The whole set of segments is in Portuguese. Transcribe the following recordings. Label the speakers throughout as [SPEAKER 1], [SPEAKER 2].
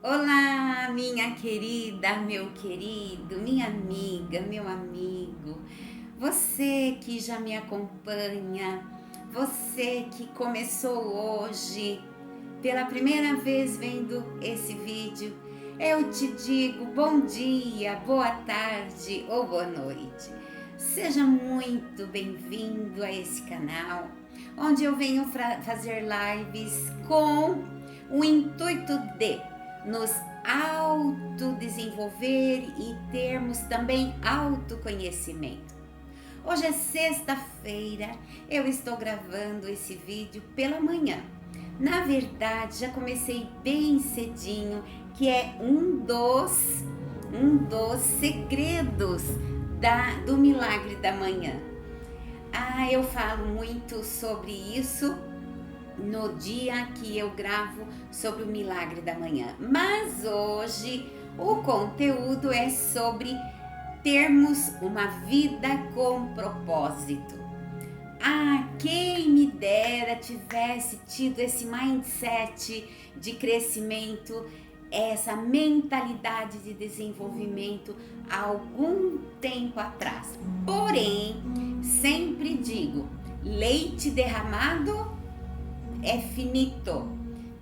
[SPEAKER 1] Olá, minha querida, meu querido, minha amiga, meu amigo, você que já me acompanha, você que começou hoje pela primeira vez vendo esse vídeo, eu te digo bom dia, boa tarde ou boa noite. Seja muito bem-vindo a esse canal, onde eu venho fazer lives com o intuito de nos autodesenvolver e termos também autoconhecimento. Hoje é sexta-feira, eu estou gravando esse vídeo pela manhã. Na verdade, já comecei bem cedinho, que é um dos segredos do milagre da manhã. Eu falo muito sobre isso no dia que eu gravo sobre o milagre da manhã. Mas hoje o conteúdo é sobre termos uma vida com propósito. Quem me dera tivesse tido esse mindset de crescimento, essa mentalidade de desenvolvimento há algum tempo atrás. Porém, sempre digo, leite derramado é finito,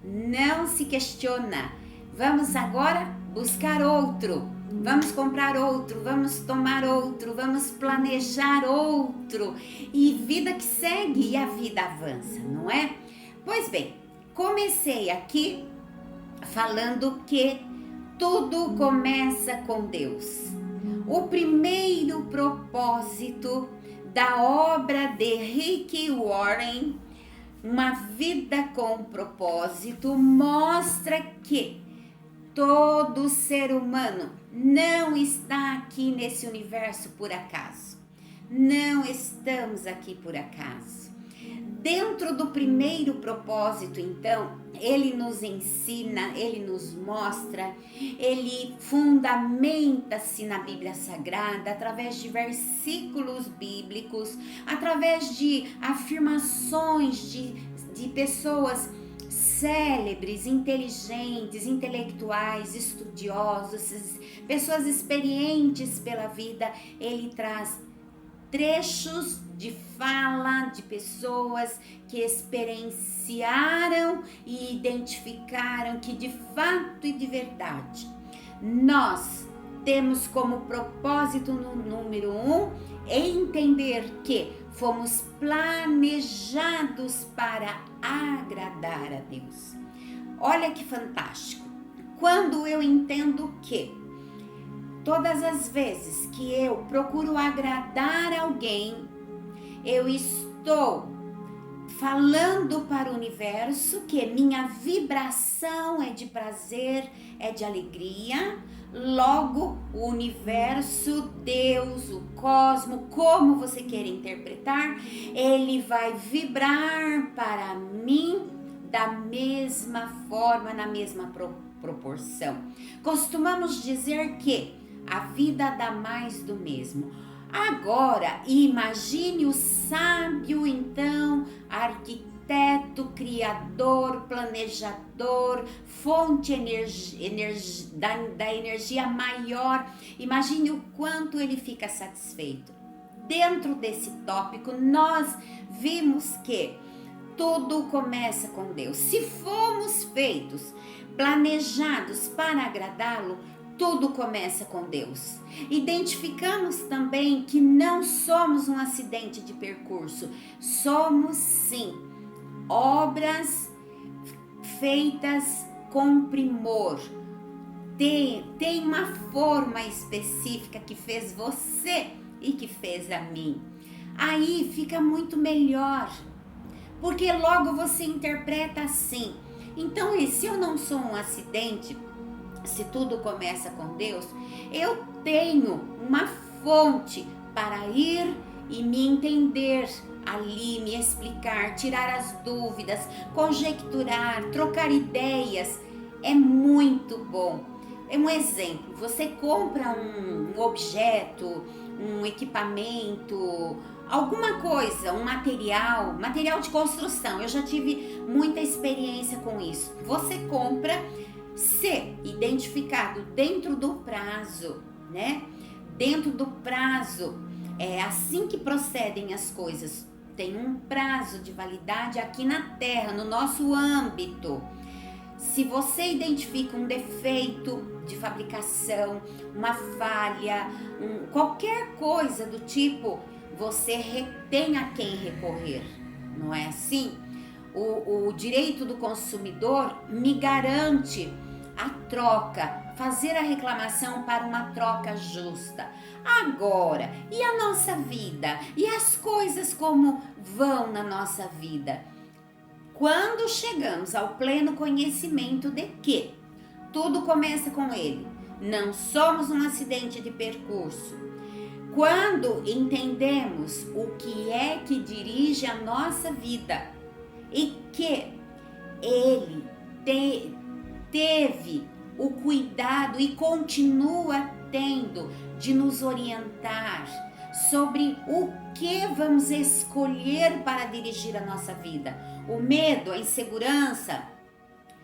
[SPEAKER 1] não se questiona. Vamos agora buscar outro, vamos comprar outro, vamos tomar outro, vamos planejar outro, e vida que segue e a vida avança, não é? Pois bem, comecei aqui falando que tudo começa com Deus. O primeiro propósito da obra de Rick Warren, Uma Vida com Propósito, mostra que todo ser humano não está aqui nesse universo por acaso. Não estamos aqui por acaso. Dentro do primeiro propósito, então, ele nos ensina, ele nos mostra, ele fundamenta-se na Bíblia Sagrada, através de versículos bíblicos, através de afirmações de pessoas célebres, inteligentes, intelectuais, estudiosos, pessoas experientes pela vida. Ele traz trechos de fala de pessoas que experienciaram e identificaram que de fato e de verdade nós temos como propósito no número 1 entender que fomos planejados para agradar a Deus. Olha que fantástico! Quando eu entendo que todas as vezes que eu procuro agradar alguém, eu estou falando para o universo que minha vibração é de prazer, é de alegria. Logo, o universo, Deus, o cosmo, como você queira interpretar, ele vai vibrar para mim da mesma forma, na mesma proporção. Costumamos dizer que a vida dá mais do mesmo. Agora, imagine o sábio, então, arquiteto, criador, planejador, fonte da energia maior. Imagine o quanto ele fica satisfeito. Dentro desse tópico, nós vimos que tudo começa com Deus. Se fomos feitos, planejados para agradá-lo, tudo começa com Deus. Identificamos também que não somos um acidente de percurso. Somos sim obras feitas com primor. Tem uma forma específica que fez você e que fez a mim. Aí fica muito melhor, porque logo você interpreta assim. Então, e se eu não sou um acidente, se tudo começa com Deus, eu tenho uma fonte para ir e me entender ali, me explicar, tirar as dúvidas, conjecturar, trocar ideias. É muito bom. É um exemplo, você compra um objeto, um equipamento, alguma coisa, um material de construção. Eu já tive muita experiência com isso. Você compra se identificado dentro do prazo, né? Dentro do prazo, é assim que procedem as coisas. Tem um prazo de validade aqui na Terra, no nosso âmbito. Se você identifica um defeito de fabricação, uma falha, qualquer coisa do tipo, você tem a quem recorrer, não é assim? O direito do consumidor me garante a troca, fazer a reclamação para uma troca justa. Agora, e a nossa vida? E as coisas como vão na nossa vida? Quando chegamos ao pleno conhecimento de que tudo começa com Ele, não somos um acidente de percurso. Quando entendemos o que é que dirige a nossa vida e que Ele teve o cuidado e continua tendo de nos orientar sobre o que vamos escolher para dirigir a nossa vida. O medo, a insegurança,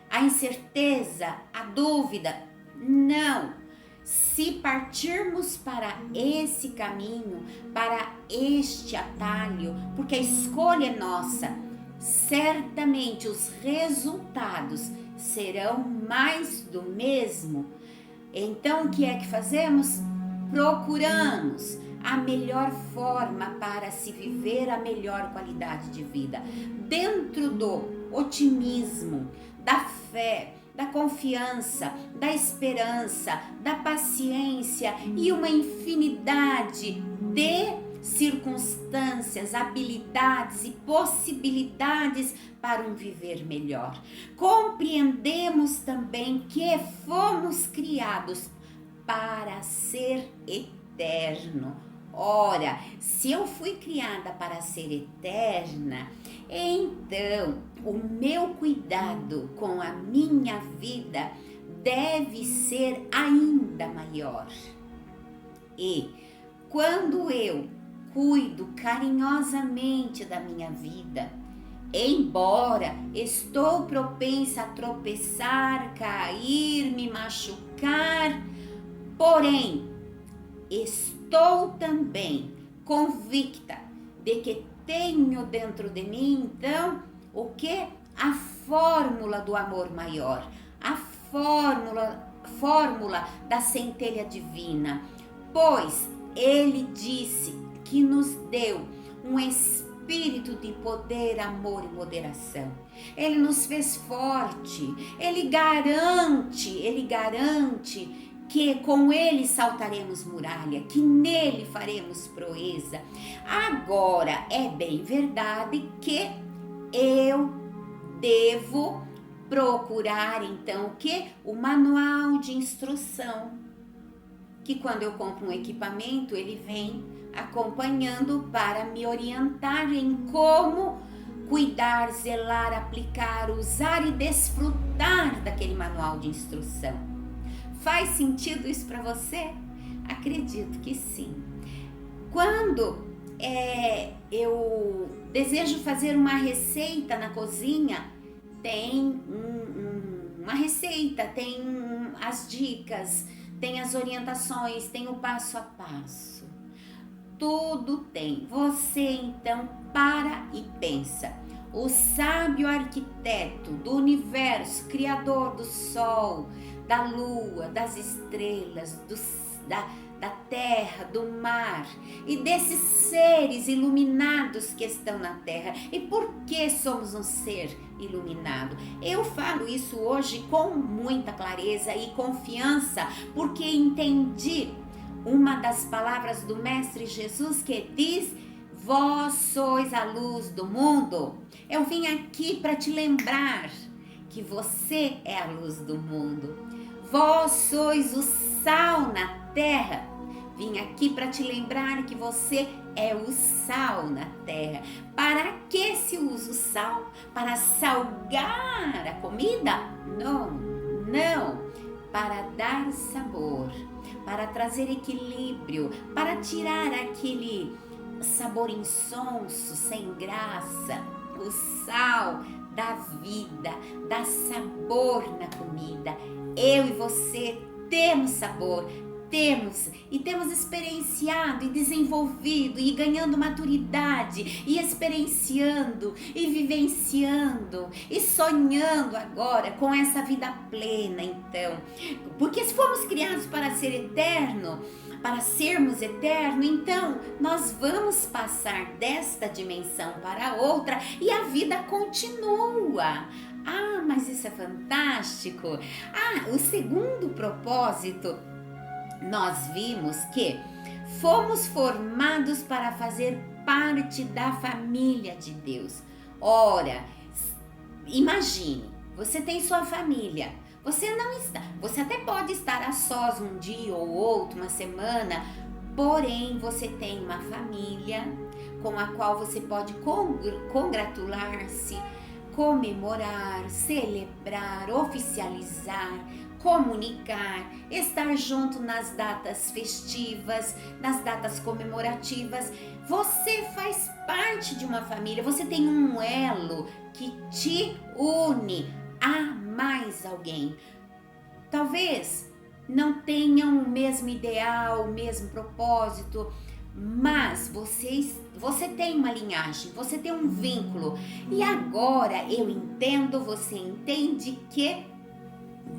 [SPEAKER 1] a incerteza, a dúvida, não. Se partirmos para esse caminho, para este atalho, porque a escolha é nossa, certamente os resultados serão mais do mesmo. Então, o que é que fazemos? Procuramos a melhor forma para se viver a melhor qualidade de vida, dentro do otimismo, da fé, da confiança, da esperança, da paciência e uma infinidade de circunstâncias, habilidades e possibilidades para um viver melhor. Compreendemos também que fomos criados para ser eterno. Ora, se eu fui criada para ser eterna, então o meu cuidado com a minha vida deve ser ainda maior. E quando eu cuido carinhosamente da minha vida, embora estou propensa a tropeçar, cair, me machucar, porém estou também convicta de que tenho dentro de mim, então, o que? A fórmula do amor maior, a fórmula da centelha divina, pois Ele disse que nos deu um espírito de poder, amor e moderação. Ele nos fez forte, Ele garante que com Ele saltaremos muralha, que nele faremos proeza. Agora, é bem verdade que eu devo procurar, então, o quê? O manual de instrução, que quando eu compro um equipamento, ele vem acompanhando para me orientar em como cuidar, zelar, aplicar, usar e desfrutar daquele manual de instrução. Faz sentido isso para você? Acredito que sim. Quando eu desejo fazer uma receita na cozinha, tem uma receita, tem as dicas, tem as orientações, tem o passo a passo. Tudo tem. Você então para e pensa. O sábio arquiteto do universo, criador do sol, da lua, das estrelas, da terra, do mar e desses seres iluminados que estão na terra. E por que somos um ser iluminado? Eu falo isso hoje com muita clareza e confiança, porque entendi uma das palavras do Mestre Jesus que diz: vós sois a luz do mundo. Eu vim aqui para te lembrar que você é a luz do mundo. Vós sois o sal na terra. Vim aqui para te lembrar que você é o sal na terra. Para que se usa o sal? Para salgar a comida? Não. Para dar sabor, para trazer equilíbrio, para tirar aquele sabor insonso, sem graça. O sal dá vida, dá sabor na comida. Eu e você temos sabor, temos experienciado e desenvolvido e ganhando maturidade e experienciando e vivenciando e sonhando agora com essa vida plena, então. Porque se fomos criados para ser eterno, para sermos eterno, então nós vamos passar desta dimensão para outra e a vida continua. Ah, mas isso é fantástico! Ah, o segundo propósito, nós vimos que fomos formados para fazer parte da família de Deus. Ora, imagine, você tem sua família. Você até pode estar a sós um dia ou outro, uma semana, porém você tem uma família com a qual você pode congratular-se, comemorar, celebrar, oficializar, comunicar, estar junto nas datas festivas, nas datas comemorativas. Você faz parte de uma família, você tem um elo que te une a mais alguém. Talvez não tenham o mesmo ideal, o mesmo propósito, mas você tem uma linhagem, você tem um vínculo. E agora eu entendo, você entende que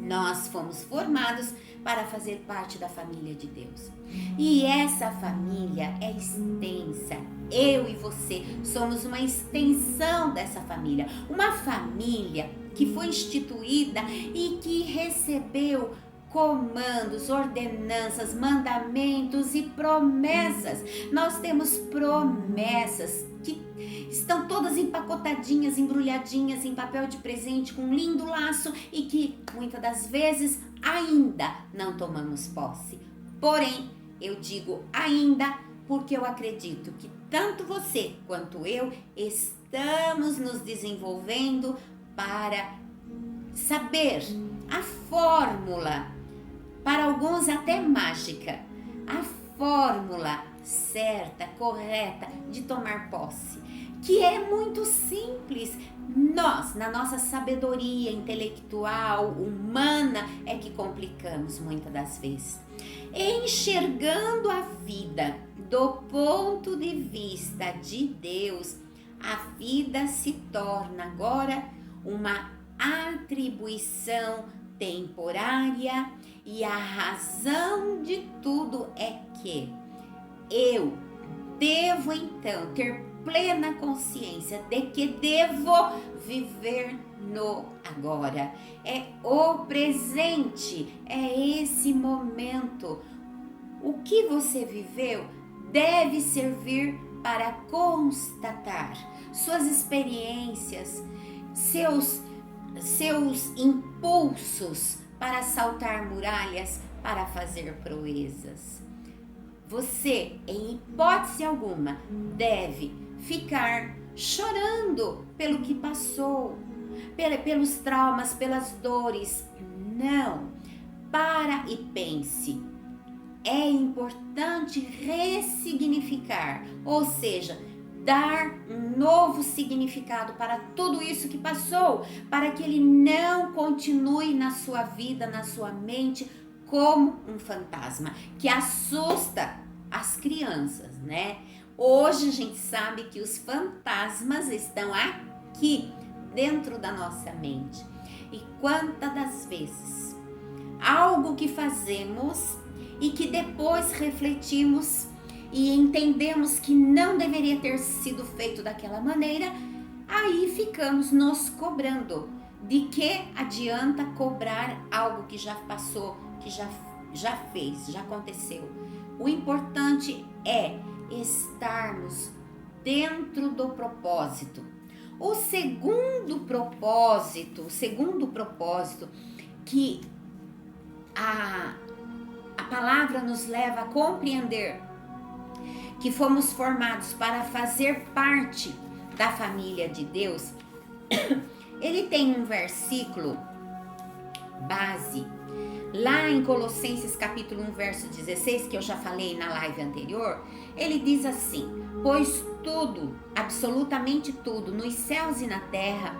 [SPEAKER 1] nós fomos formados para fazer parte da família de Deus. E essa família é extensa. Eu e você somos uma extensão dessa família. Uma família que foi instituída e que recebeu comandos, ordenanças, mandamentos e promessas. Nós temos promessas que estão todas empacotadinhas, embrulhadinhas em papel de presente com um lindo laço e que muitas das vezes ainda não tomamos posse. Porém, eu digo ainda porque eu acredito que tanto você quanto eu estamos nos desenvolvendo para saber a fórmula, para alguns até mágica, a fórmula certa, correta de tomar posse, que é muito simples. Nós, na nossa sabedoria intelectual, humana, é que complicamos muitas das vezes. Enxergando a vida do ponto de vista de Deus, a vida se torna agora uma atribuição temporária e a razão de tudo é que eu devo então ter plena consciência de que devo viver no agora. É o presente, é esse momento. O que você viveu deve servir para constatar suas experiências, seus impulsos para saltar muralhas, para fazer proezas. Você, em hipótese alguma, deve ficar chorando pelo que passou, pelos traumas, pelas dores. Não. Para e pense. É importante ressignificar, ou seja, dar um novo significado para tudo isso que passou, para que ele não continue na sua vida, na sua mente, como um fantasma que assusta as crianças, né? Hoje a gente sabe que os fantasmas estão aqui dentro da nossa mente. E quantas das vezes algo que fazemos e que depois refletimos e entendemos que não deveria ter sido feito daquela maneira, aí ficamos nos cobrando. De que adianta cobrar algo que já passou, que já fez, já aconteceu? O importante é estarmos dentro do propósito. O segundo propósito que a palavra nos leva a compreender que fomos formados para fazer parte da família de Deus, ele tem um versículo base, lá em Colossenses capítulo 1, verso 16, que eu já falei na live anterior. Ele diz assim: pois tudo, absolutamente tudo, nos céus e na terra,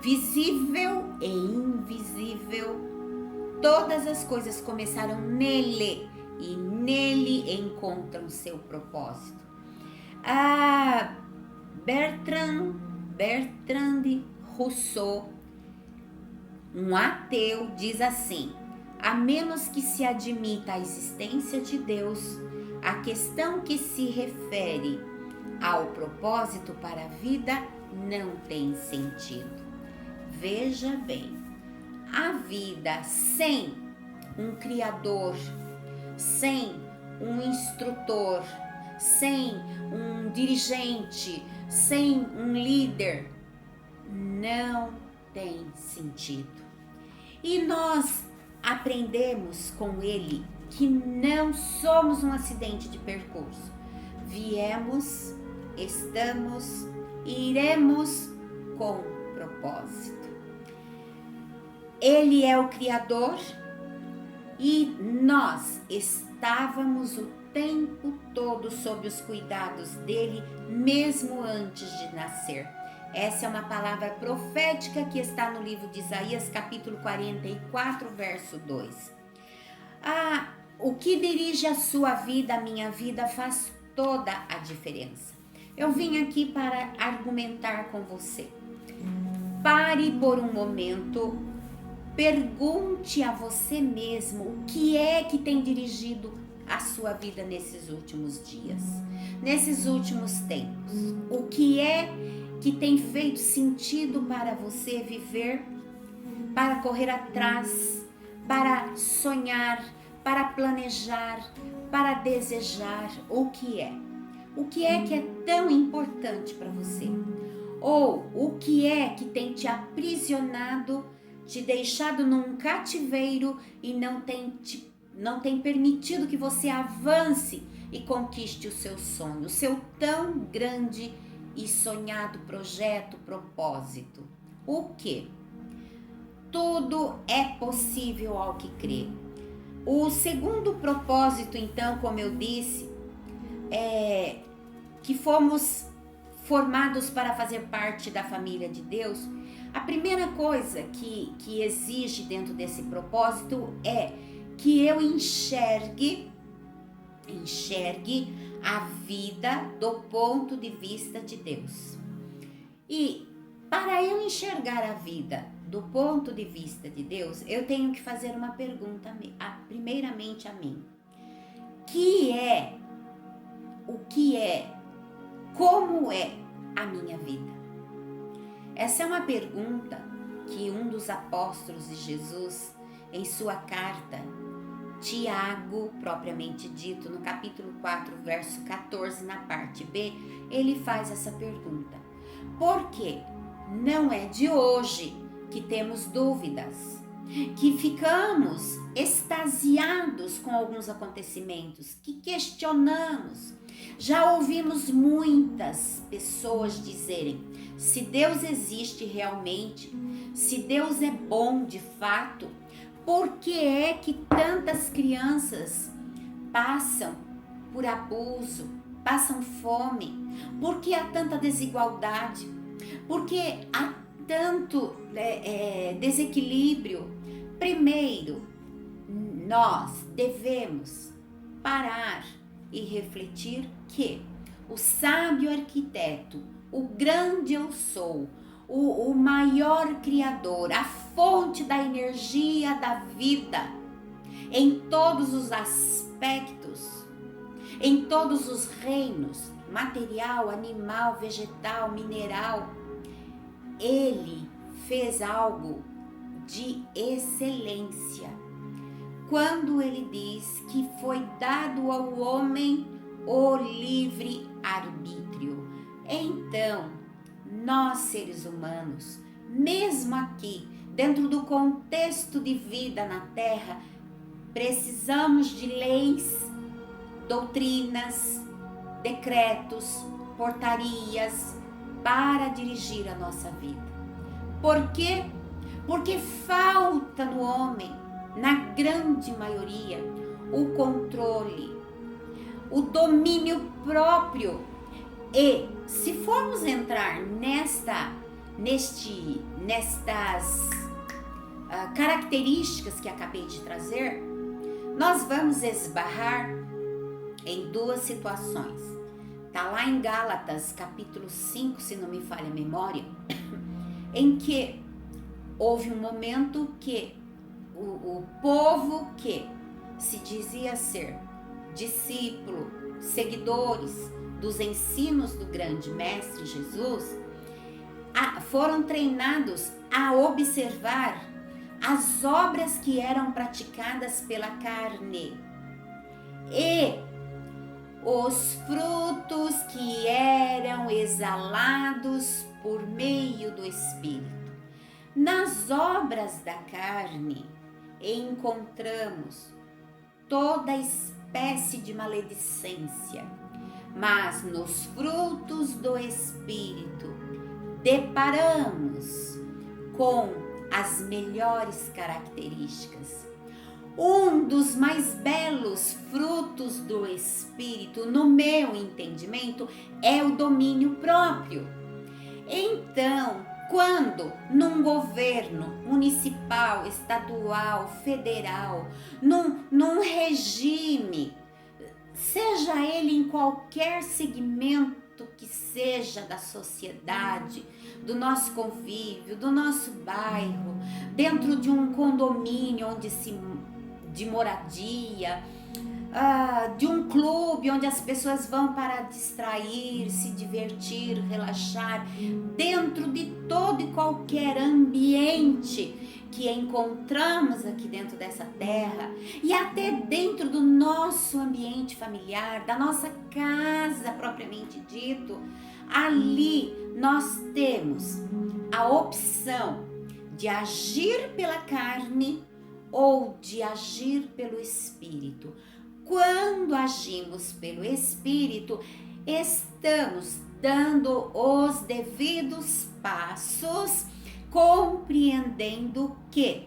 [SPEAKER 1] visível e invisível, todas as coisas começaram nele e nele encontram seu propósito. Bertrand Russell, um ateu, diz assim: a menos que se admita a existência de Deus, a questão que se refere ao propósito para a vida não tem sentido. Veja bem, a vida sem um Criador, sem um instrutor, sem um dirigente, sem um líder, não tem sentido. E nós aprendemos com ele que não somos um acidente de percurso. Viemos, estamos e iremos com propósito. Ele é o Criador e nós estávamos o tempo todo sob os cuidados dele, mesmo antes de nascer. Essa é uma palavra profética que está no livro de Isaías, capítulo 44, verso 2. O que dirige a sua vida, a minha vida, faz toda a diferença. Eu vim aqui para argumentar com você. Pare por um momento, pergunte a você mesmo o que é que tem dirigido a sua vida nesses últimos dias, nesses últimos tempos. O que é que tem feito sentido para você viver, para correr atrás, para sonhar, para planejar, para desejar? O que é? O que é que é tão importante para você? Ou o que é que tem te aprisionado, te deixado num cativeiro e não tem permitido que você avance e conquiste o seu sonho, o seu tão grande e sonhado projeto, propósito? O que? Tudo é possível ao que crê. O segundo propósito, então, como eu disse, é que fomos formados para fazer parte da família de Deus. A primeira coisa que exige dentro desse propósito é que eu enxergue a vida do ponto de vista de Deus. E para eu enxergar a vida do ponto de vista de Deus, eu tenho que fazer uma pergunta primeiramente a mim. Como é a minha vida? Essa é uma pergunta que um dos apóstolos de Jesus, em sua carta, Tiago, propriamente dito, no capítulo 4, verso 14, na parte B, ele faz essa pergunta. Porque não é de hoje que temos dúvidas, que ficamos extasiados com alguns acontecimentos, que questionamos. Já ouvimos muitas pessoas dizerem: se Deus existe realmente, se Deus é bom de fato, por que é que tantas crianças passam por abuso, passam fome? Por que há tanta desigualdade? Por que há tanto desequilíbrio? Primeiro, nós devemos parar e refletir que o sábio arquiteto, o grande eu sou, o maior criador, a fonte da energia da vida, em todos os aspectos, em todos os reinos, material, animal, vegetal, mineral, ele fez algo de excelência quando ele diz que foi dado ao homem o livre arbítrio. Então, nós seres humanos, mesmo aqui, dentro do contexto de vida na Terra, precisamos de leis, doutrinas, decretos, portarias para dirigir a nossa vida. Por quê? Porque falta no homem, na grande maioria, o controle, o domínio próprio. E se formos entrar neste nestas características que acabei de trazer, nós vamos esbarrar em duas situações. Está lá em Gálatas, capítulo 5, se não me falha a memória, em que houve um momento que o povo que se dizia ser discípulo, seguidores dos ensinos do grande mestre Jesus, foram treinados a observar as obras que eram praticadas pela carne e os frutos que eram exalados por meio do Espírito. Nas obras da carne encontramos toda espécie de maledicência, mas nos frutos do Espírito deparamos com as melhores características. Um dos mais belos frutos do Espírito, no meu entendimento, é o domínio próprio. Então, quando num governo municipal, estadual, federal, num regime, seja ele em qualquer segmento que seja da sociedade, do nosso convívio, do nosso bairro, dentro de um condomínio de moradia, de um clube onde as pessoas vão para distrair, se divertir, relaxar, dentro de todo e qualquer ambiente que encontramos aqui dentro dessa terra e até dentro do nosso ambiente familiar, da nossa casa propriamente dito, ali nós temos a opção de agir pela carne ou de agir pelo Espírito. Quando agimos pelo Espírito, estamos dando os devidos passos, compreendendo que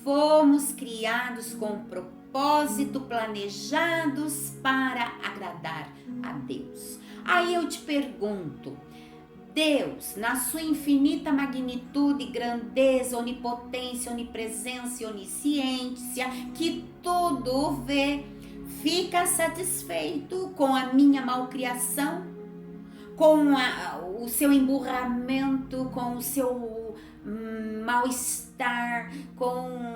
[SPEAKER 1] fomos criados com propósito, planejados para agradar a Deus. Aí eu te pergunto, Deus, na sua infinita magnitude, grandeza, onipotência, onipresença e onisciência, que tudo vê, fica satisfeito com a minha malcriação, com o seu emburramento, com o seu mal-estar, com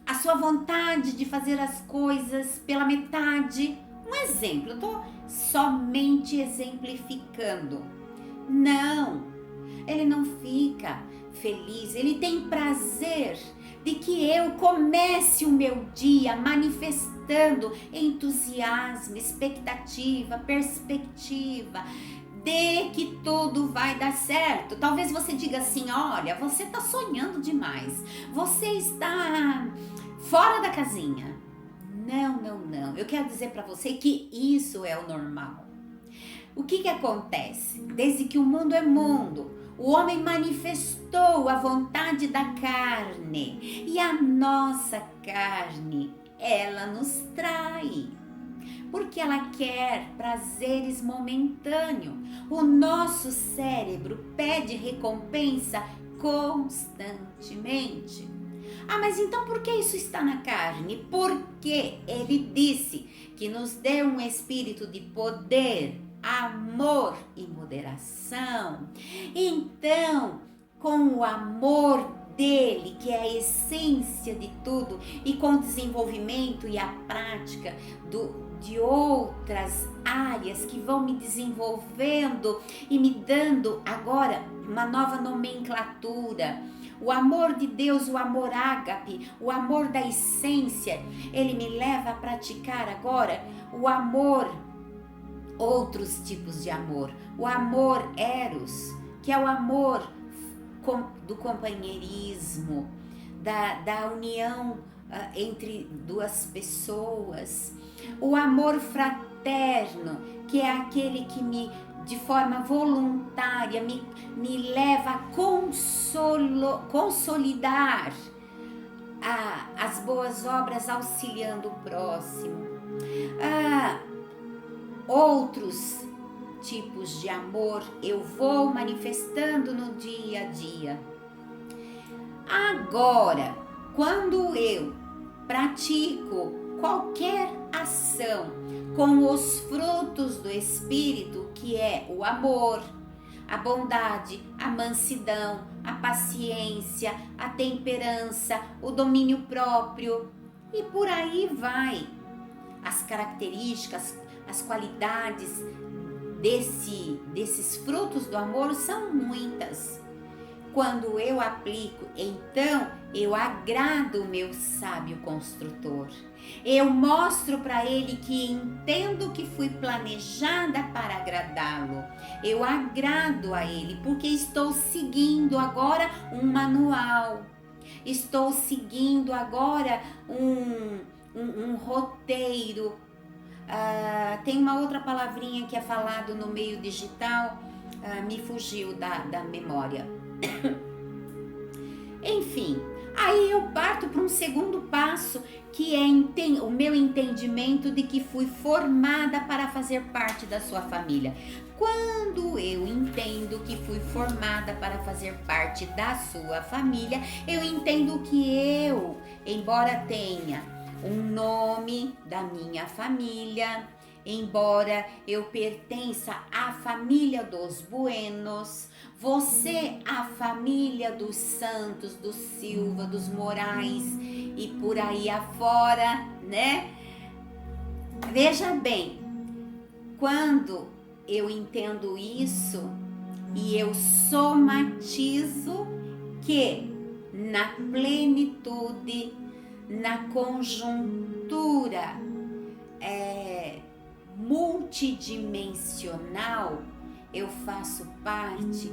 [SPEAKER 1] a sua vontade de fazer as coisas pela metade? Um exemplo, eu estou somente exemplificando. Não, ele não fica feliz, ele tem prazer de que eu comece o meu dia manifestando entusiasmo, expectativa, perspectiva de que tudo vai dar certo. Talvez você diga assim, olha, você está sonhando demais, você está fora da casinha. Não, eu quero dizer para você que isso é o normal. O que acontece? Desde que o mundo é mundo, o homem manifestou a vontade da carne e a nossa carne, ela nos trai, porque ela quer prazeres momentâneos. O nosso cérebro pede recompensa constantemente. Mas então por que isso está na carne? Porque ele disse que nos deu um espírito de poder, amor e moderação. Então, com o amor dele, que é a essência de tudo, e com o desenvolvimento e a prática de outras áreas que vão me desenvolvendo e me dando agora uma nova nomenclatura. O amor de Deus, o amor ágape, o amor da essência, ele me leva a praticar agora o amor, outros tipos de amor. O amor eros, que é o amor do companheirismo, da união entre duas pessoas. O amor fraterno, que é aquele que de forma voluntária me leva a consolidar as boas obras auxiliando o próximo. Outros tipos de amor eu vou manifestando no dia a dia. Agora, quando eu pratico qualquer ação com os frutos do Espírito, que é o amor, a bondade, a mansidão, a paciência, a temperança, o domínio próprio e por aí vai. As características, as qualidades desses frutos do amor são muitas. Quando eu aplico, então eu agrado o meu sábio construtor. Eu mostro para ele que entendo que fui planejada para agradá-lo. Eu agrado a ele porque estou seguindo agora um manual. Estou seguindo agora um roteiro. Tem uma outra palavrinha que é falado no meio digital, me fugiu da memória. Enfim, aí eu parto para um segundo passo, que é o meu entendimento de que fui formada para fazer parte da sua família. Quando eu entendo que fui formada para fazer parte da sua família, eu entendo que eu, embora tenha um nome da minha família, embora eu pertença à família dos Buenos, você à família dos Santos, dos Silva, dos Morais e por aí afora, né? Veja bem, quando eu entendo isso e eu somatizo que na plenitude, na conjuntura multidimensional, eu faço parte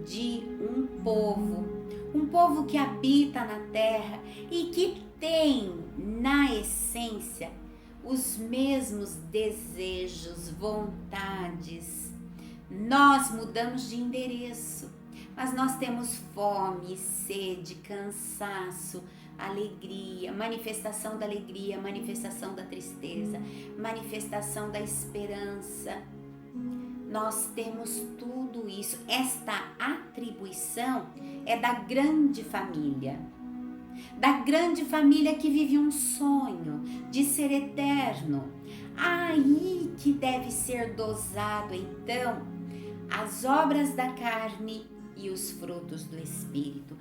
[SPEAKER 1] de um povo que habita na terra e que tem na essência os mesmos desejos, vontades. Nós mudamos de endereço, mas nós temos fome, sede, cansaço, alegria, manifestação da alegria, manifestação da tristeza, manifestação da esperança. Nós temos tudo isso. Esta atribuição é da grande família que vive um sonho de ser eterno. Aí que deve ser dosado então as obras da carne e os frutos do Espírito,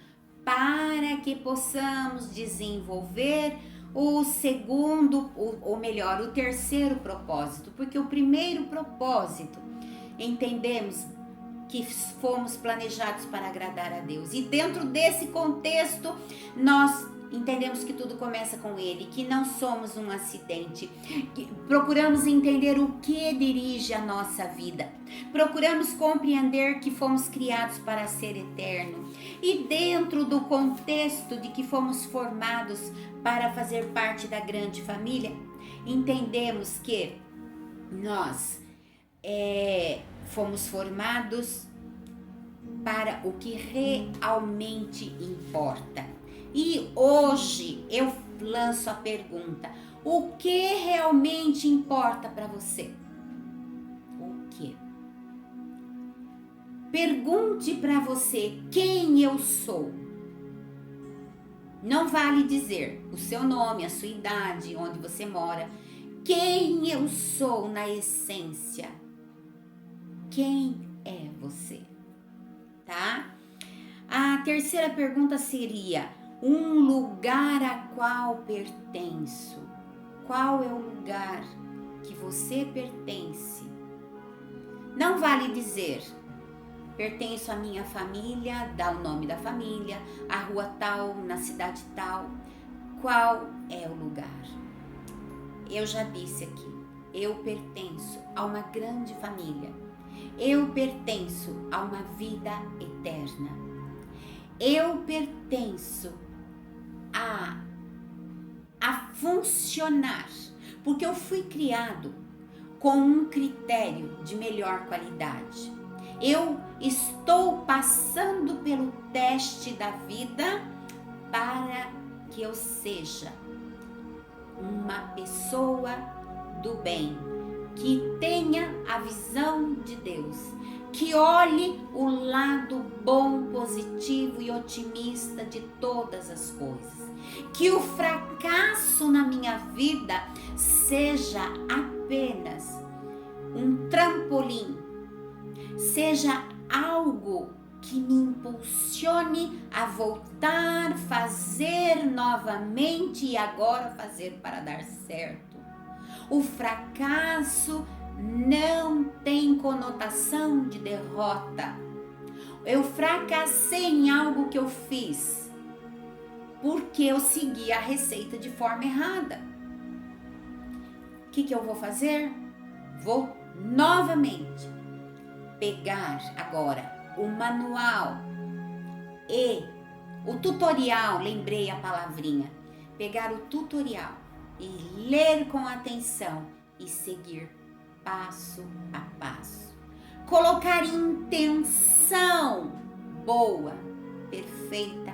[SPEAKER 1] para que possamos desenvolver o terceiro propósito, porque o primeiro propósito, entendemos que fomos planejados para agradar a Deus, e dentro desse contexto nós entendemos que tudo começa com Ele, que não somos um acidente, que procuramos entender o que dirige a nossa vida, procuramos compreender que fomos criados para ser eterno, e dentro do contexto de que fomos formados para fazer parte da grande família, entendemos que nós fomos formados para o que realmente importa. E hoje eu lanço a pergunta: o que realmente importa para você? O que? Pergunte para você quem eu sou. Não vale dizer o seu nome, a sua idade, onde você mora. Quem eu sou na essência? Quem é você? Tá? A terceira pergunta seria: um lugar a qual pertenço? Qual é o lugar que você pertence? Não vale dizer pertenço à minha família, dá o nome da família, a rua tal, na cidade tal. Qual é o lugar? Eu já disse aqui, eu pertenço a uma grande família. Eu pertenço a uma vida eterna. Eu pertenço a funcionar, porque eu fui criado com um critério de melhor qualidade. Eu estou passando pelo teste da vida para que eu seja uma pessoa do bem, que tenha a visão de Deus, que olhe o lado bom, positivo e otimista de todas as coisas. Que o fracasso na minha vida seja apenas um trampolim, seja algo que me impulsione a voltar, fazer novamente e agora fazer para dar certo. O fracasso não tem conotação de derrota. Eu fracassei em algo que eu fiz porque eu segui a receita de forma errada. O que eu vou fazer? Vou novamente pegar agora o manual e o tutorial, lembrei a palavrinha, pegar o tutorial e ler com atenção e seguir passo a passo. Colocar intenção boa, perfeita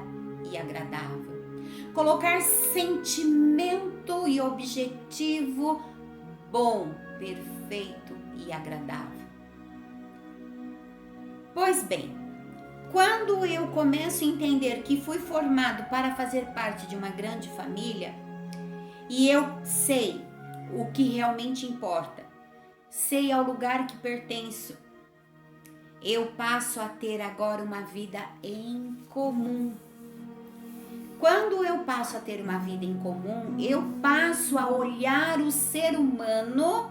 [SPEAKER 1] e agradável. Colocar sentimento e objetivo bom, perfeito e agradável. Pois bem, quando eu começo a entender que fui formado para fazer parte de uma grande família e eu sei o que realmente importa, sei ao lugar que pertenço, eu passo a ter agora uma vida em comum. Quando eu passo a ter uma vida em comum, eu passo a olhar o ser humano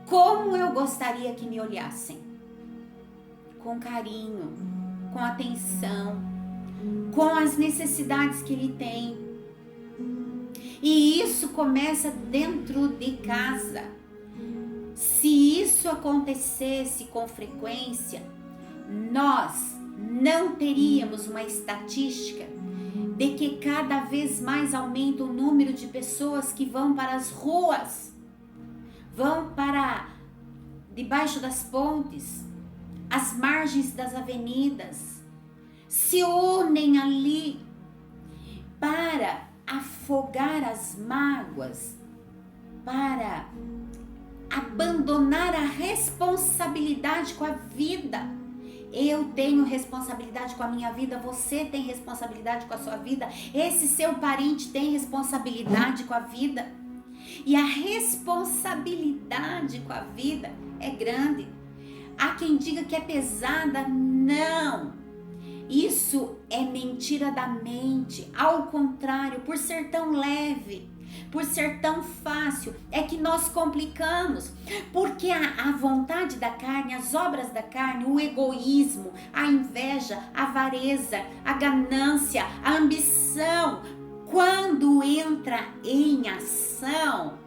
[SPEAKER 1] como eu gostaria que me olhassem. Com carinho, com atenção, com as necessidades que ele tem. E isso começa dentro de casa. Se isso acontecesse com frequência, nós não teríamos uma estatística de que cada vez mais aumenta o número de pessoas que vão para as ruas, vão para debaixo das pontes, as margens das avenidas, se unem ali para afogar as mágoas, para abandonar a responsabilidade com a vida. Eu tenho responsabilidade com a minha vida, você tem responsabilidade com a sua vida, esse seu parente tem responsabilidade com a vida. E a responsabilidade com a vida é grande. Há quem diga que é pesada, não. Isso é mentira da mente. Ao contrário, por ser tão leve, por ser tão fácil, é que nós complicamos. Porque a vontade da carne, as obras da carne, o egoísmo, a inveja, a avareza, a ganância, a ambição, quando entra em ação,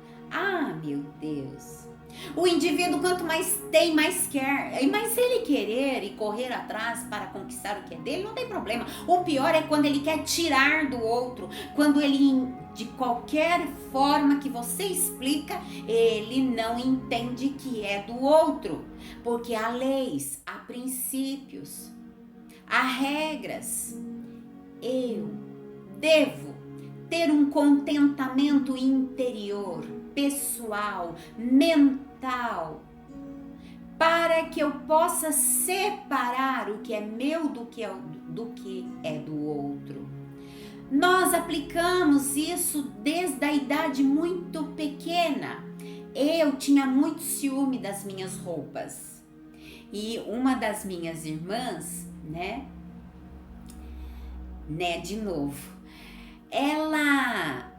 [SPEAKER 1] meu Deus, o indivíduo quanto mais tem, mais quer. Mas se ele querer e correr atrás para conquistar o que é dele, não tem problema. O pior é quando ele quer tirar do outro, quando ele, de qualquer forma que você explica, ele não entende que é do outro. Porque há leis, há princípios, há regras. Eu devo ter um contentamento interior, pessoal, mental, para que eu possa separar o que é meu do que é do outro. Nós aplicamos isso desde a idade muito pequena. Eu tinha muito ciúme das minhas roupas. E uma das minhas irmãs, de novo, ela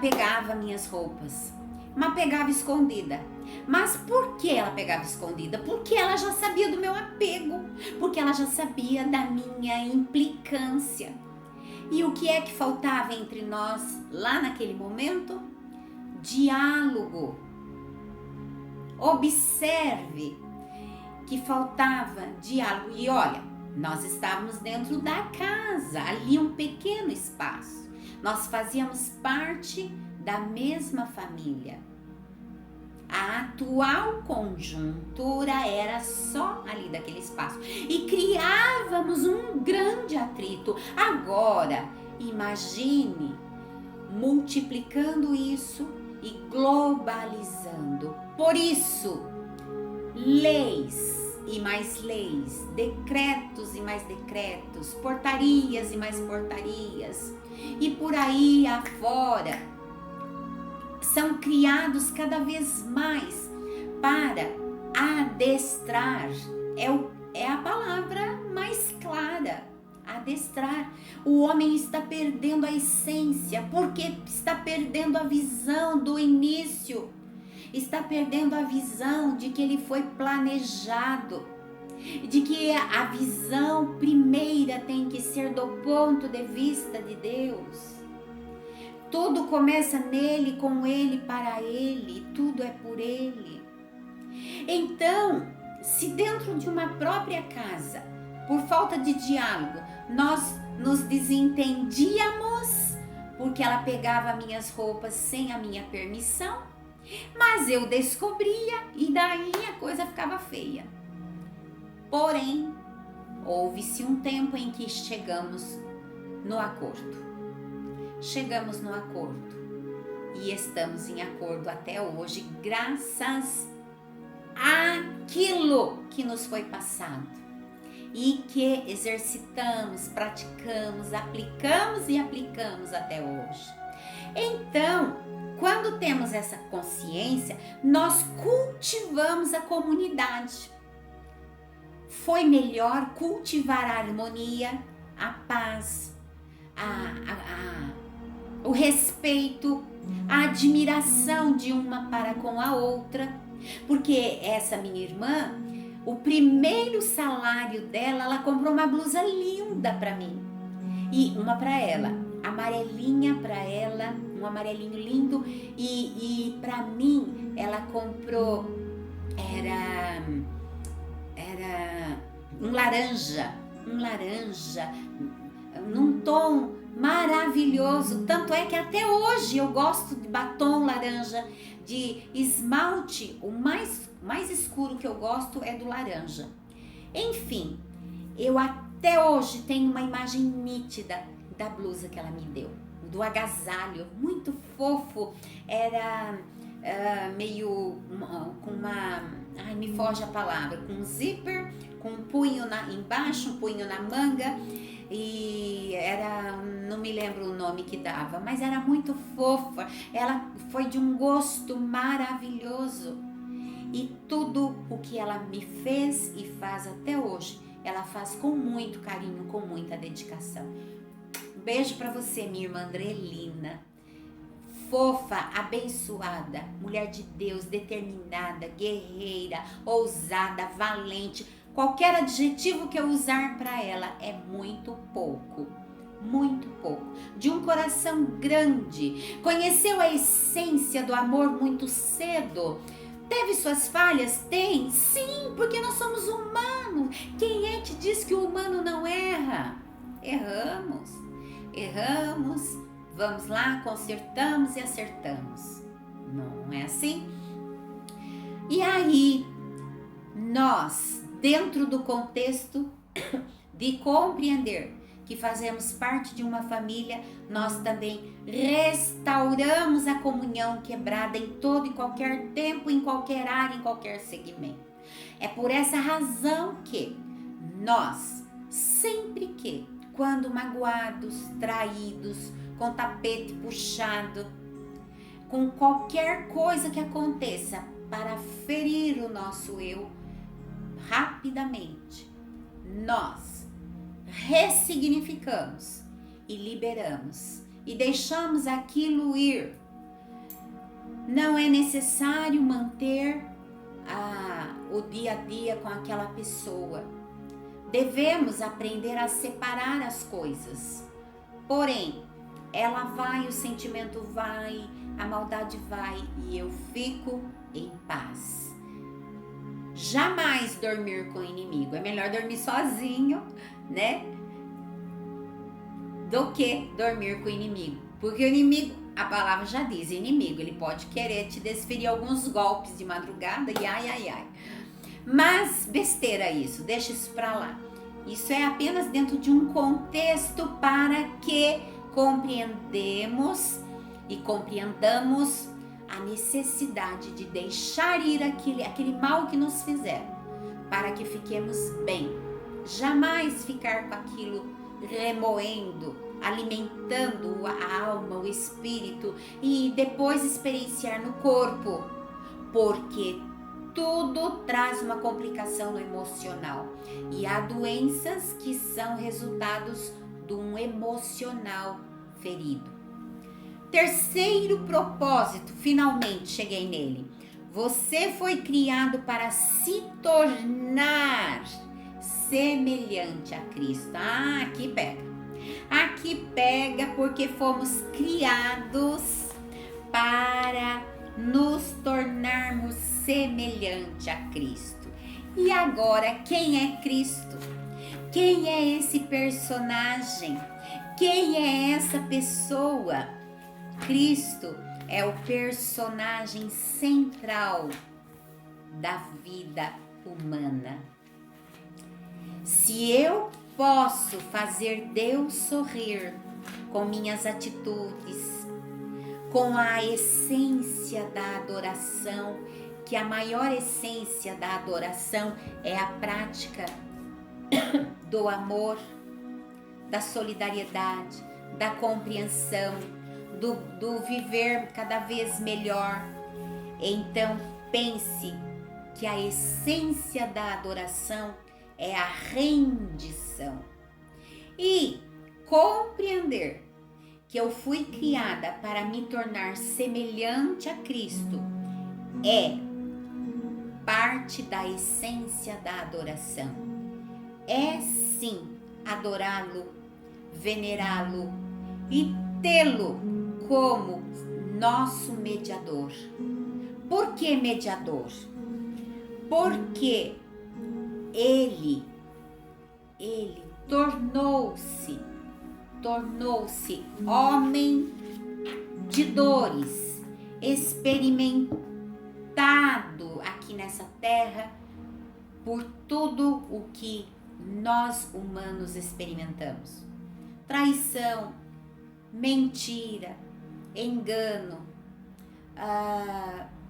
[SPEAKER 1] pegava minhas roupas, mas pegava escondida. Mas por que ela pegava escondida? Porque ela já sabia do meu apego, porque ela já sabia da minha implicância. E o que é que faltava entre nós lá naquele momento? Diálogo. Observe que faltava diálogo. E olha, nós estávamos dentro da casa, ali um pequeno espaço. Nós fazíamos parte da mesma família. A atual conjuntura era só ali daquele espaço. E criávamos um grande atrito. Agora, imagine multiplicando isso e globalizando. Por isso, leis e mais leis, decretos e mais decretos, portarias e mais portarias, e por aí afora, são criados cada vez mais para adestrar. É a palavra mais clara, adestrar. O homem está perdendo a essência, porque está perdendo a visão do início, está perdendo a visão de que ele foi planejado, de que a visão primeira tem que ser do ponto de vista de Deus. Tudo começa nele, com ele, para ele, tudo é por ele. Então, se dentro de uma própria casa, por falta de diálogo, nós nos desentendíamos, porque ela pegava minhas roupas sem a minha permissão, mas eu descobria e daí a coisa ficava feia. Porém, houve-se um tempo em que chegamos no acordo. Chegamos no acordo e estamos em acordo até hoje, graças àquilo que nos foi passado e que exercitamos, praticamos, aplicamos e aplicamos até hoje. Então, quando temos essa consciência, nós cultivamos a comunidade. Foi melhor cultivar a harmonia, a paz, o respeito, a admiração de uma para com a outra, porque essa minha irmã, o primeiro salário dela, ela comprou uma blusa linda para mim e uma para ela, amarelinha para ela, um amarelinho lindo, e para mim ela comprou era um laranja num tom maravilhoso, tanto é que até hoje eu gosto de batom laranja, de esmalte, o mais escuro que eu gosto é do laranja. Enfim, eu até hoje tenho uma imagem nítida da blusa que ela me deu, do agasalho, muito fofo, era meio com uma, me foge a palavra, com um zíper, com um punho embaixo, um punho na manga, e era, não me lembro o nome que dava, mas era muito fofa, ela foi de um gosto maravilhoso, e tudo o que ela me fez e faz até hoje, ela faz com muito carinho, com muita dedicação. Um beijo para você, minha irmã Andrelina, fofa, abençoada, mulher de Deus, determinada, guerreira, ousada, valente. Qualquer adjetivo que eu usar para ela é muito pouco, muito pouco. De um coração grande, conheceu a essência do amor muito cedo. Teve suas falhas? Tem, sim, porque nós somos humanos. Quem é que diz que o humano não erra? Erramos, vamos lá, consertamos e acertamos. Não é assim? E aí, nós, dentro do contexto de compreender que fazemos parte de uma família, nós também restauramos a comunhão quebrada em todo e qualquer tempo, em qualquer área, em qualquer segmento. É por essa razão que nós, sempre que, quando magoados, traídos, com tapete puxado, com qualquer coisa que aconteça para ferir o nosso eu, rapidamente, nós ressignificamos e liberamos e deixamos aquilo ir. Não é necessário manter o dia a dia com aquela pessoa. Devemos aprender a separar as coisas. Porém, ela vai, o sentimento vai, a maldade vai e eu fico em paz. Jamais dormir com o inimigo. É melhor dormir sozinho, né? Do que dormir com o inimigo. Porque o inimigo, a palavra já diz, inimigo, ele pode querer te desferir alguns golpes de madrugada e ai. Mas besteira isso, deixa isso pra lá. Isso é apenas dentro de um contexto para que compreendamos e compreendamos a necessidade de deixar ir aquele mal que nos fizeram, para que fiquemos bem. Jamais ficar com aquilo remoendo, alimentando a alma, o espírito e depois experienciar no corpo, porque tudo traz uma complicação no emocional e há doenças que são resultados de um emocional ferido. Terceiro propósito, finalmente cheguei nele. Você foi criado para se tornar semelhante a Cristo. Aqui pega. Aqui pega porque fomos criados para nos tornarmos semelhante a Cristo. E agora, quem é Cristo? Quem é esse personagem? Quem é essa pessoa? Cristo é o personagem central da vida humana. Se eu posso fazer Deus sorrir com minhas atitudes, com a essência da adoração, que a maior essência da adoração é a prática do amor, da solidariedade, da compreensão, do viver cada vez melhor. Então pense que a essência da adoração é a rendição. E compreender que eu fui criada para me tornar semelhante a Cristo é parte da essência da adoração. É sim adorá-lo, venerá-lo e tê-lo como nosso mediador. Por que mediador? Porque ele tornou-se homem de dores, experimentado aqui nessa terra por tudo o que nós humanos experimentamos. Traição, mentira, engano,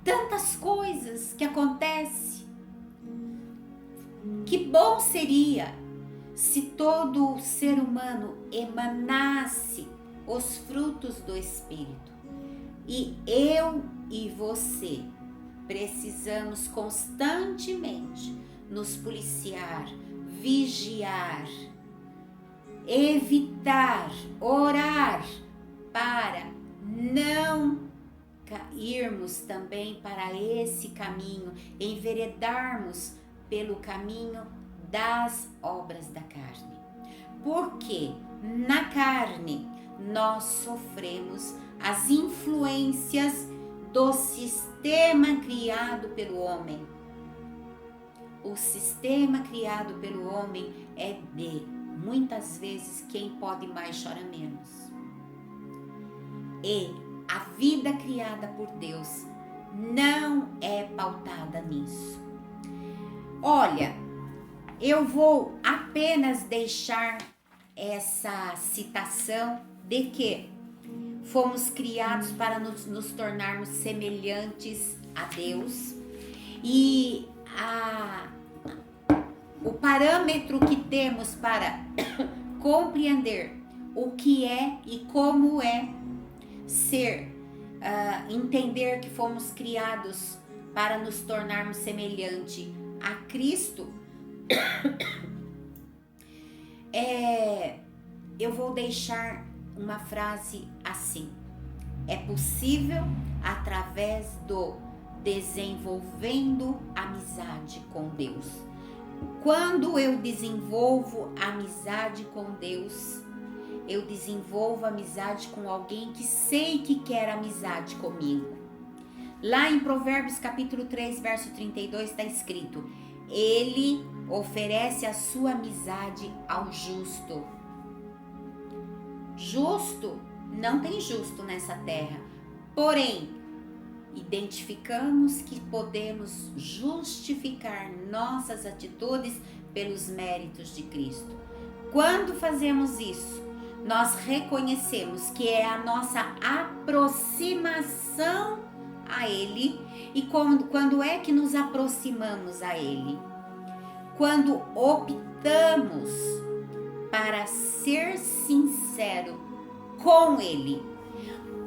[SPEAKER 1] tantas coisas que acontecem. Que bom seria se todo ser humano emanasse os frutos do Espírito. E eu e você precisamos constantemente nos policiar, vigiar, evitar, orar para não cairmos também para esse caminho, enveredarmos pelo caminho das obras da carne. Porque na carne nós sofremos as influências do sistema criado pelo homem. O sistema criado pelo homem é de, muitas vezes, quem pode mais chora menos. E a vida criada por Deus não é pautada nisso. Olha, eu vou apenas deixar essa citação de que fomos criados para nos tornarmos semelhantes a Deus e o parâmetro que temos para compreender o que é e como é ser, entender que fomos criados para nos tornarmos semelhante a Cristo, eu vou deixar uma frase assim: é possível através do desenvolvendo amizade com Deus. Quando eu desenvolvo amizade com Deus, eu desenvolvo amizade com alguém que sei que quer amizade comigo. Lá em Provérbios capítulo 3, verso 32 está escrito: ele oferece a sua amizade ao justo. Justo? Não tem justo nessa terra. Porém, identificamos que podemos justificar nossas atitudes pelos méritos de Cristo. Quando fazemos isso, nós reconhecemos que é a nossa aproximação a Ele. E quando é que nos aproximamos a Ele? Quando optamos para ser sincero com Ele.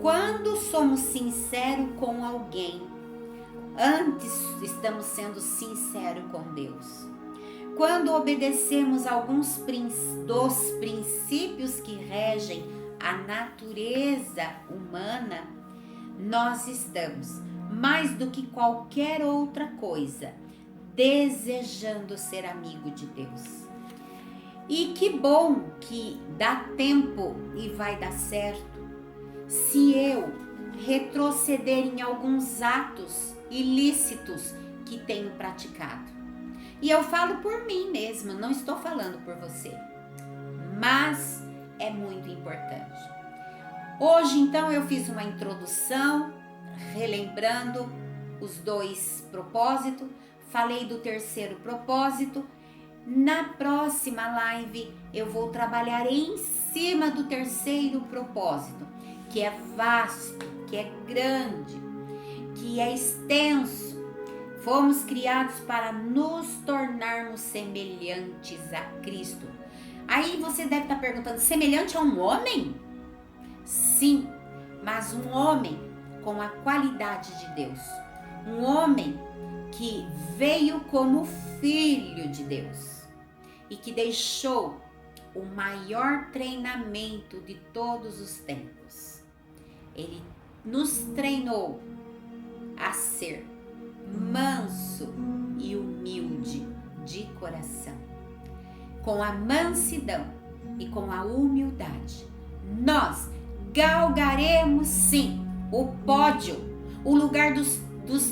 [SPEAKER 1] Quando somos sinceros com alguém, antes estamos sendo sinceros com Deus. Quando obedecemos alguns dos princípios que regem a natureza humana, nós estamos, mais do que qualquer outra coisa, desejando ser amigo de Deus. E que bom que dá tempo e vai dar certo se eu retroceder em alguns atos ilícitos que tenho praticado. E eu falo por mim mesma, não estou falando por você. Mas é muito importante. Hoje, então, eu fiz uma introdução, relembrando os 2 propósitos. Falei do 3º propósito. Na próxima live, eu vou trabalhar em cima do 3º propósito, que é vasto, que é grande, que é extenso. Fomos criados para nos tornarmos semelhantes a Cristo. Aí você deve estar perguntando, semelhante a um homem? Sim, mas um homem com a qualidade de Deus. Um homem que veio como filho de Deus e que deixou o maior treinamento de todos os tempos. Ele nos treinou a ser manso e humilde de coração. Com a mansidão e com a humildade, nós galgaremos sim o pódio, o lugar dos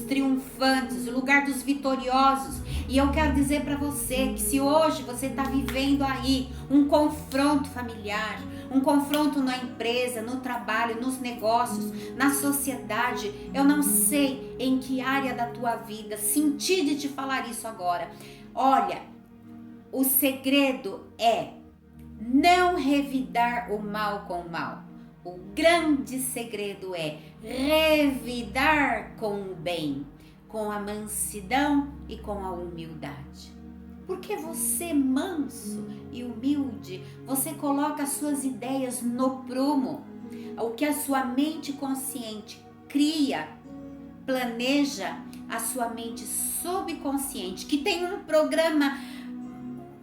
[SPEAKER 1] triunfantes, o lugar dos vitoriosos. E eu quero dizer para você que se hoje você está vivendo aí um confronto familiar, um confronto na empresa, no trabalho, nos negócios, na sociedade, eu não sei em que área da tua vida, senti de te falar isso agora. Olha, o segredo é não revidar o mal com o mal. O grande segredo é revidar com o bem, com a mansidão e com a humildade. Porque você manso e humilde, você coloca as suas ideias no prumo. O que a sua mente consciente cria, planeja, a sua mente subconsciente, que tem um programa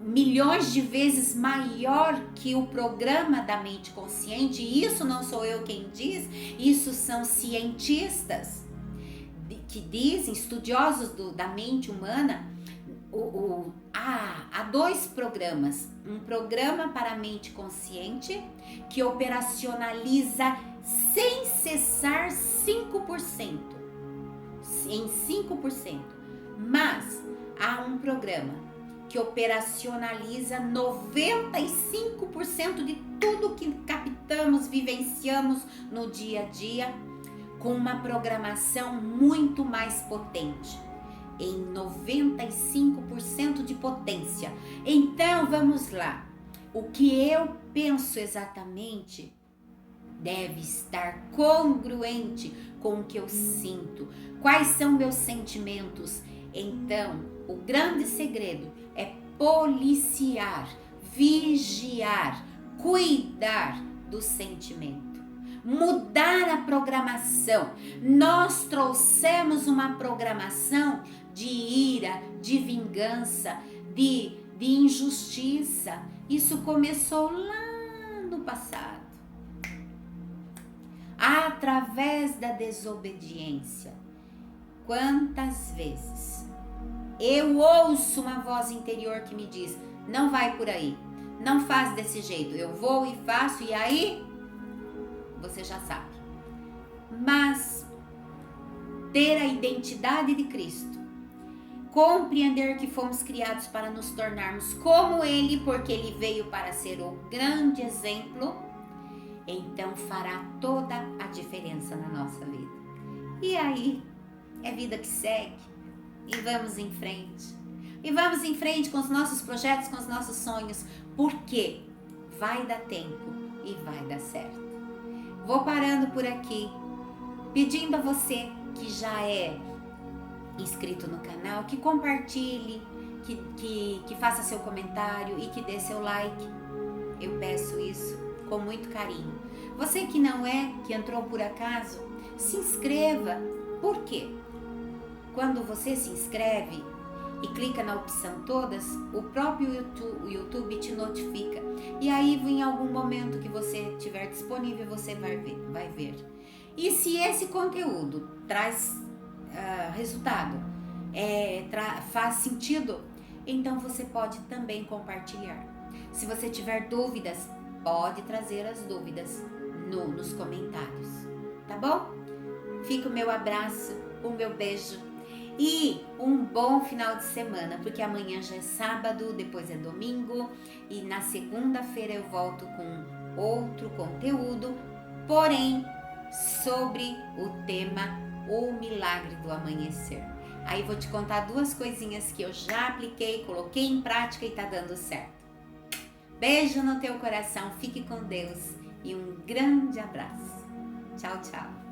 [SPEAKER 1] milhões de vezes maior que o programa da mente consciente. E isso não sou eu quem diz, isso são cientistas que dizem, estudiosos da mente humana. Há 2 programas, um programa para a mente consciente que operacionaliza sem cessar 5%, em 5%, mas há um programa que operacionaliza 95% de tudo que captamos, vivenciamos no dia a dia, com uma programação muito mais potente, em 95% de potência. Então vamos lá, o que eu penso exatamente deve estar congruente com o que eu sinto. Quais são meus sentimentos? Então, o grande segredo é policiar, vigiar, cuidar do sentimento, mudar a programação. Nós trouxemos uma programação de ira, de vingança, de injustiça. Isso começou lá no passado, através da desobediência. Quantas vezes eu ouço uma voz interior que me diz, não vai por aí, não faz desse jeito, eu vou e faço, e aí você já sabe. Mas ter a identidade de Cristo, compreender que fomos criados para nos tornarmos como Ele, porque Ele veio para ser o grande exemplo, então fará toda a diferença na nossa vida. E aí, é vida que segue, e vamos em frente. E vamos em frente com os nossos projetos, com os nossos sonhos, porque vai dar tempo e vai dar certo. Vou parando por aqui, pedindo a você que já é inscrito no canal, que compartilhe, que faça seu comentário e que dê seu like. Eu peço isso com muito carinho. Você que não é, que entrou por acaso, se inscreva. Por quê? Quando você se inscreve e clica na opção todas, o próprio YouTube te notifica. E aí, em algum momento que você tiver disponível, você vai ver. E se esse conteúdo traz resultado, faz sentido, então você pode também compartilhar. Se você tiver dúvidas, pode trazer as dúvidas nos comentários, tá bom? Fica o meu abraço, o meu beijo e um bom final de semana, porque amanhã já é sábado, depois é domingo e na segunda-feira eu volto com outro conteúdo, porém sobre o tema O Milagre do Amanhecer. Aí vou te contar 2 coisinhas que eu já apliquei, coloquei em prática e tá dando certo. Beijo no teu coração, fique com Deus e um grande abraço. Tchau, tchau.